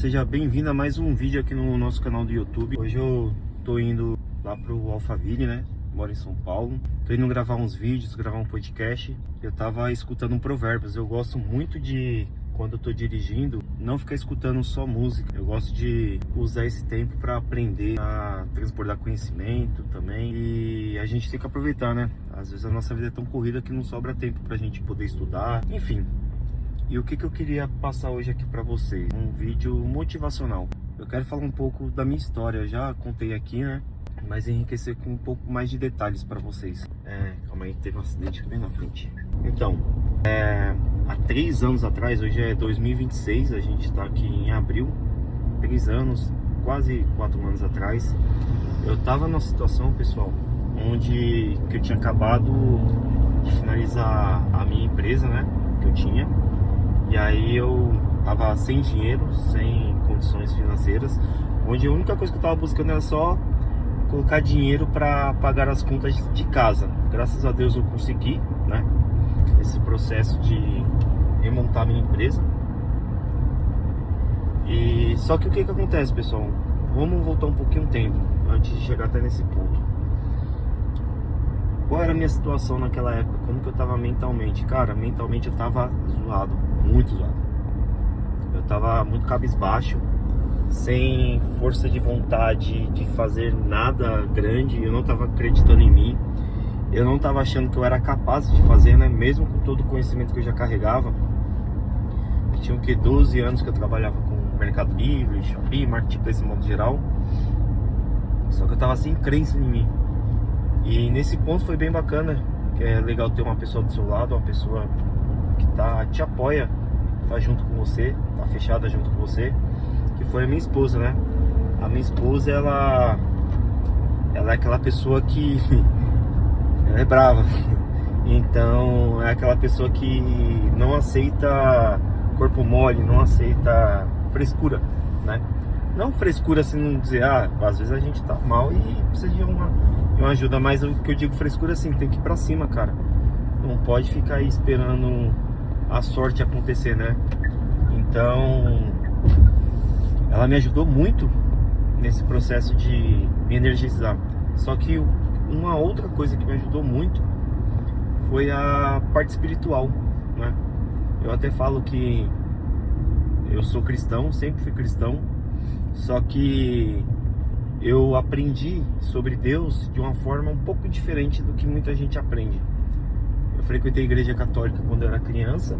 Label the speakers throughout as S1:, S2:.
S1: Seja bem-vindo a mais um vídeo aqui no nosso canal do YouTube. Hoje eu tô indo lá pro Alphaville, né? Moro em São Paulo. Tô indo gravar uns vídeos, gravar um podcast. Eu tava escutando um Provérbios. Eu gosto muito de, quando eu tô dirigindo, não ficar escutando só música. Eu gosto de usar esse tempo para aprender, a transbordar conhecimento também. E a gente tem que aproveitar, né? Às vezes a nossa vida é tão corrida que não sobra tempo pra gente poder estudar. Enfim. E o que eu queria passar hoje aqui pra vocês? Um vídeo motivacional. Eu quero falar um pouco da minha história. Eu já contei aqui, né? Mas enriquecer com um pouco mais de detalhes pra vocês. Calma aí, teve um acidente aqui bem na frente. Então, há 3 anos atrás, hoje é 2026, a gente tá aqui em abril. 3 anos, quase 4 anos atrás. Eu tava numa situação, pessoal, onde que eu tinha acabado de finalizar a minha empresa, né? Que eu tinha. E aí eu tava sem dinheiro, sem condições financeiras, onde a única coisa que eu tava buscando era só colocar dinheiro para pagar as contas de casa. Graças a Deus eu consegui, né? Esse processo de remontar minha empresa. E só que o que acontece, pessoal? Vamos voltar um pouquinho o tempo antes de chegar até nesse ponto. Qual era a minha situação naquela época? Como que eu tava mentalmente? Cara, mentalmente eu tava zoado, muito zoado. Eu tava muito cabisbaixo, sem força de vontade de fazer nada grande. Eu não tava acreditando em mim. Eu não tava achando que eu era capaz de fazer, né? Mesmo com todo o conhecimento que eu já carregava. Tinha o que? 12 anos que eu trabalhava com Mercado Livre, Shopee, Marketplace em modo geral. Só que eu tava sem crença em mim. E nesse ponto foi bem bacana, que é legal ter uma pessoa do seu lado, uma pessoa que te apoia, tá junto com você, tá fechada junto com você, que foi a minha esposa, né? A minha esposa, ela é aquela pessoa que ela é brava. Então é aquela pessoa que não aceita corpo mole, não aceita frescura, né? Não frescura assim, não dizer, às vezes a gente tá mal e precisa de uma ajuda, mas o que eu digo frescura assim, tem que ir pra cima, cara. Não pode ficar aí esperando a sorte acontecer, né? Então, ela me ajudou muito nesse processo de me energizar. Só que uma outra coisa que me ajudou muito foi a parte espiritual, né? Eu até falo que eu sou cristão, sempre fui cristão, só que eu aprendi sobre Deus de uma forma um pouco diferente do que muita gente aprende. Eu frequentei a igreja católica quando eu era criança,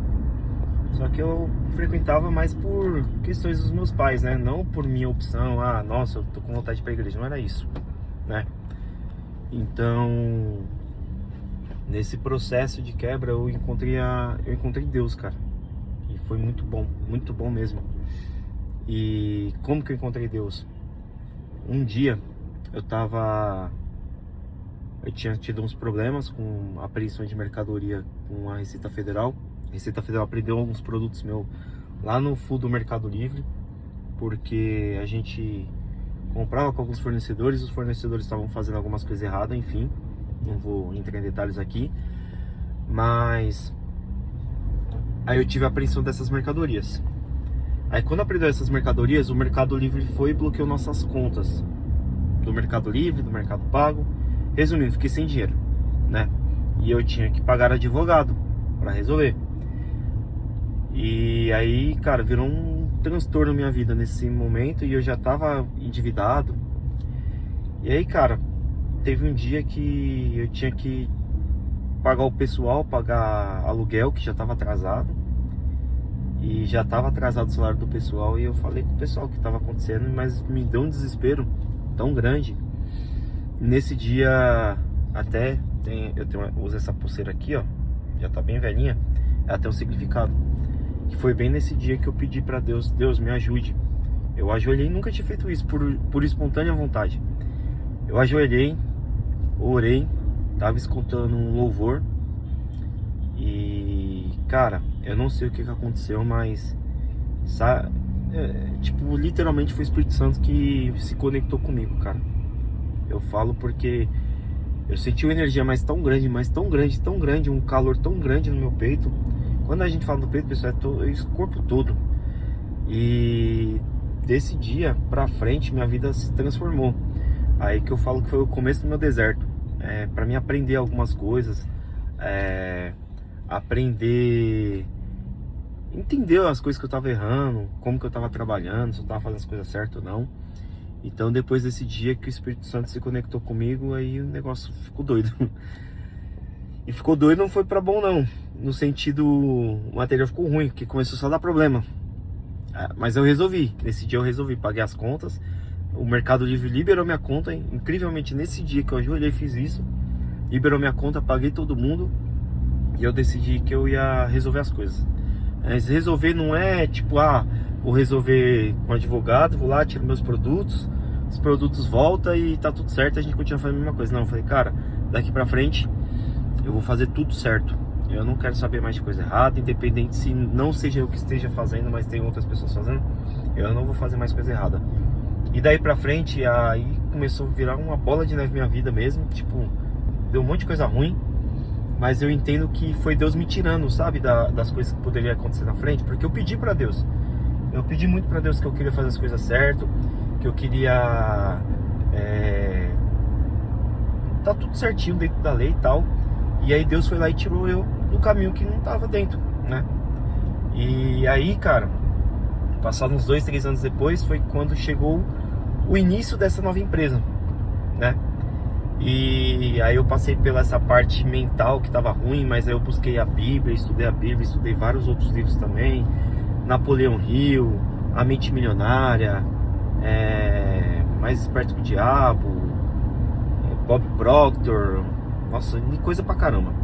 S1: só que eu frequentava mais por questões dos meus pais, né? Não por minha opção, nossa, eu tô com vontade de ir pra igreja, não era isso, né? Então, nesse processo de quebra, eu encontrei Deus, cara. E foi muito bom mesmo. E como que eu encontrei Deus? Um dia eu tinha tido uns problemas com apreensões de mercadoria com a Receita Federal. A Receita Federal prendeu alguns produtos meus lá no full do Mercado Livre, porque a gente comprava com alguns fornecedores, os fornecedores estavam fazendo algumas coisas erradas, enfim, não vou entrar em detalhes aqui, mas aí eu tive a apreensão dessas mercadorias. Aí quando apreendeu essas mercadorias, o Mercado Livre foi e bloqueou nossas contas do Mercado Livre, do Mercado Pago. Resumindo, fiquei sem dinheiro, né? E eu tinha que pagar advogado para resolver. E aí, cara, virou um transtorno na minha vida nesse momento e eu já tava endividado. E aí, cara, teve um dia que eu tinha que pagar o pessoal, pagar aluguel que já tava atrasado. E já estava atrasado o salário do pessoal. E eu falei com o pessoal o que estava acontecendo, mas me deu um desespero tão grande. Nesse dia, até eu uso essa pulseira aqui, ó, já tá bem velhinha. Ela tem um significado, que foi bem nesse dia que eu pedi para Deus: Deus, me ajude. Eu ajoelhei, nunca tinha feito isso por espontânea vontade. Eu ajoelhei, orei, tava escutando um louvor. E, cara, eu não sei o que aconteceu, mas literalmente foi o Espírito Santo que se conectou comigo, cara. Eu falo porque eu senti uma energia mais tão grande, um calor tão grande no meu peito. Quando a gente fala do peito, pessoal, é o corpo todo. E desse dia pra frente, minha vida se transformou. Aí que eu falo que foi o começo do meu deserto. Pra mim aprender algumas coisas, aprender, entender as coisas que eu tava errando, como que eu tava trabalhando, se eu tava fazendo as coisas certas ou não. Então depois desse dia que o Espírito Santo se conectou comigo, aí o negócio ficou doido. E ficou doido não foi pra bom não, no sentido, o material ficou ruim, porque começou só a dar problema. Mas eu resolvi, nesse dia eu resolvi, paguei as contas, o Mercado Livre liberou minha conta, incrivelmente nesse dia que eu ajoelhei e fiz isso, liberou minha conta, paguei todo mundo, e eu decidi que eu ia resolver as coisas. Mas resolver não é tipo, vou resolver com o advogado, vou lá, tiro meus produtos, os produtos voltam e tá tudo certo, a gente continua fazendo a mesma coisa. Não, eu falei, cara, daqui pra frente eu vou fazer tudo certo. Eu não quero saber mais de coisa errada, independente se não seja eu que esteja fazendo, mas tem outras pessoas fazendo, eu não vou fazer mais coisa errada. E daí pra frente, aí começou a virar uma bola de neve minha vida mesmo, tipo, deu um monte de coisa ruim, mas eu entendo que foi Deus me tirando, sabe, das coisas que poderiam acontecer na frente, porque eu pedi pra Deus. Eu pedi muito pra Deus que eu queria fazer as coisas certo, que eu queria tá tudo certinho dentro da lei e tal. E aí Deus foi lá e tirou eu do caminho que não tava dentro, né? E aí, cara, passados uns 2, 3 anos depois, foi quando chegou o início dessa nova empresa, né? E aí eu passei pela essa parte mental que tava ruim, mas aí eu busquei a Bíblia, estudei vários outros livros também, Napoleão Hill, A Mente Milionária, Mais Esperto que o Diabo, Bob Proctor, nossa, coisa pra caramba.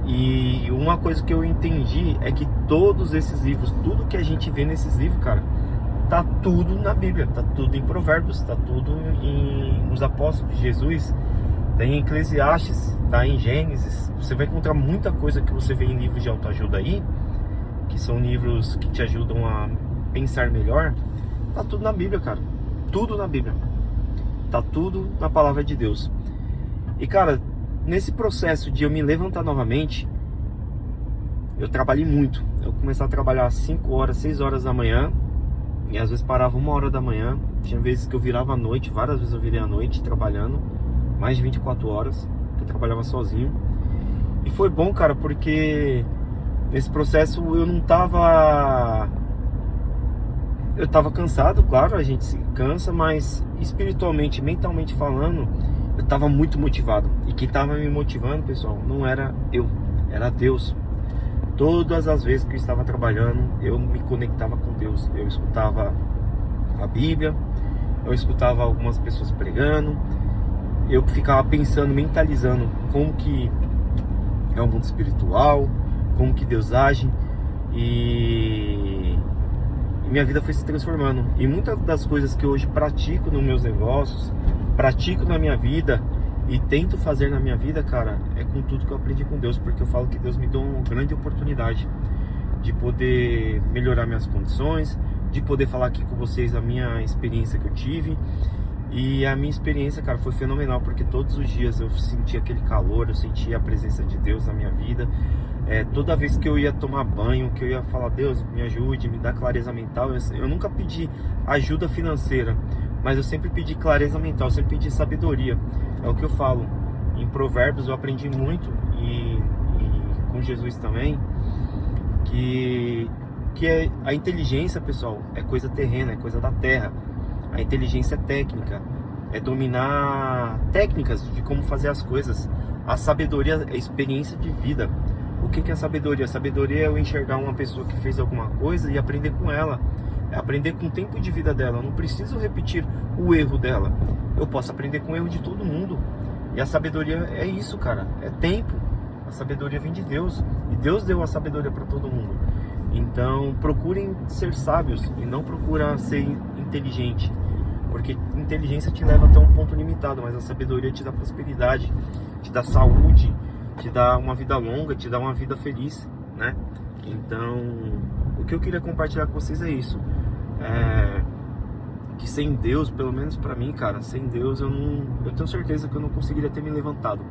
S1: E uma coisa que eu entendi é que todos esses livros, tudo que a gente vê nesses livros, cara, tá tudo na Bíblia, tá tudo em Provérbios, tá tudo nos Apóstolos de Jesus, tá em Eclesiastes, tá em Gênesis. Você vai encontrar muita coisa que você vê em livros de autoajuda aí, que são livros que te ajudam a pensar melhor. Tá tudo na Bíblia, cara, tudo na Bíblia, tá tudo na palavra de Deus. E cara, nesse processo de eu me levantar novamente, eu trabalhei muito. Eu comecei a trabalhar às 5 horas, 6 horas da manhã, e às vezes parava 1 hora da manhã. Tinha vezes que eu virava à noite, várias vezes eu virei à noite trabalhando, mais de 24 horas, que eu trabalhava sozinho. E foi bom, cara, porque nesse processo eu não tava... Eu tava cansado, claro, a gente se cansa, mas espiritualmente, mentalmente falando, eu tava muito motivado. E quem tava me motivando, pessoal, não era eu, era Deus. Todas as vezes que eu estava trabalhando, eu me conectava com Deus. Eu escutava a Bíblia, eu escutava algumas pessoas pregando, eu ficava pensando, mentalizando como que é o mundo espiritual, como que Deus age, e minha vida foi se transformando. E muitas das coisas que eu hoje pratico nos meus negócios, pratico na minha vida e tento fazer na minha vida, cara, é com tudo que eu aprendi com Deus, porque eu falo que Deus me deu uma grande oportunidade de poder melhorar minhas condições, de poder falar aqui com vocês a minha experiência que eu tive. E a minha experiência, cara, foi fenomenal, porque todos os dias eu sentia aquele calor, eu sentia a presença de Deus na minha vida. Toda vez que eu ia tomar banho, que eu ia falar, Deus, me ajude, me dá clareza mental, eu nunca pedi ajuda financeira, mas eu sempre pedi clareza mental, eu sempre pedi sabedoria. É o que eu falo. Em Provérbios eu aprendi muito, e com Jesus também, que a inteligência, pessoal, é coisa terrena, é coisa da terra. A inteligência é técnica, é dominar técnicas de como fazer as coisas. A sabedoria é experiência de vida. O que é sabedoria? A sabedoria é eu enxergar uma pessoa que fez alguma coisa e aprender com ela. É aprender com o tempo de vida dela. Eu não preciso repetir o erro dela. Eu posso aprender com o erro de todo mundo. E a sabedoria é isso, cara. É tempo. A sabedoria vem de Deus. E Deus deu a sabedoria para todo mundo. Então procurem ser sábios e não procurem ser inteligente. Porque inteligência te leva até um ponto limitado, mas a sabedoria te dá prosperidade, te dá saúde, te dá uma vida longa, te dá uma vida feliz, né? Então, o que eu queria compartilhar com vocês é isso. Que sem Deus, pelo menos pra mim, cara, sem Deus eu tenho certeza que eu não conseguiria ter me levantado.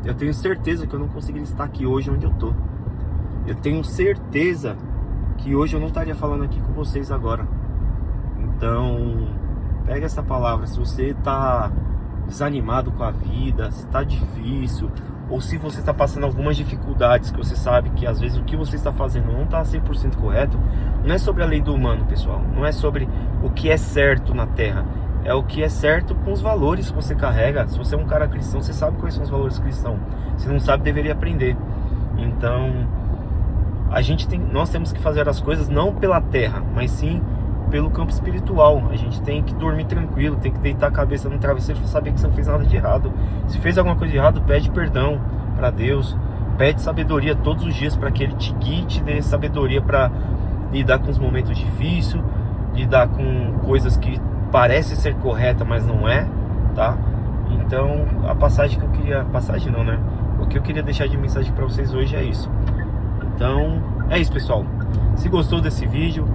S1: Eu tenho certeza que eu não conseguiria estar aqui hoje onde eu tô. Eu tenho certeza que hoje eu não estaria falando aqui com vocês agora. Então, pega essa palavra. Se você tá desanimado com a vida, se tá difícil, ou se você está passando algumas dificuldades, que você sabe que às vezes o que você está fazendo não está 100% correto, não é sobre a lei do humano, pessoal. Não é sobre o que é certo na Terra. É o que é certo com os valores que você carrega. Se você é um cara cristão, você sabe quais são os valores cristãos. Se não sabe, deveria aprender. Então, nós temos que fazer as coisas não pela terra, mas sim pelo campo espiritual. A gente tem que dormir tranquilo, tem que deitar a cabeça no travesseiro e saber que você não fez nada de errado. Se fez alguma coisa de errado, pede perdão para Deus. Pede sabedoria todos os dias para que Ele te guie, te dê sabedoria para lidar com os momentos difíceis, lidar com coisas que parece ser correta, mas não é, tá? Então, a passagem que eu queria... Passagem não, né? O que eu queria deixar de mensagem para vocês hoje é isso. Então, é isso, pessoal. Se gostou desse vídeo,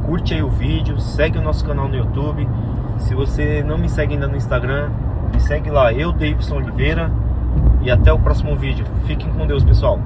S1: curte aí o vídeo, segue o nosso canal no YouTube. Se você não me segue ainda no Instagram, me segue lá, Davidson Oliveira. E até o próximo vídeo. Fiquem com Deus, pessoal.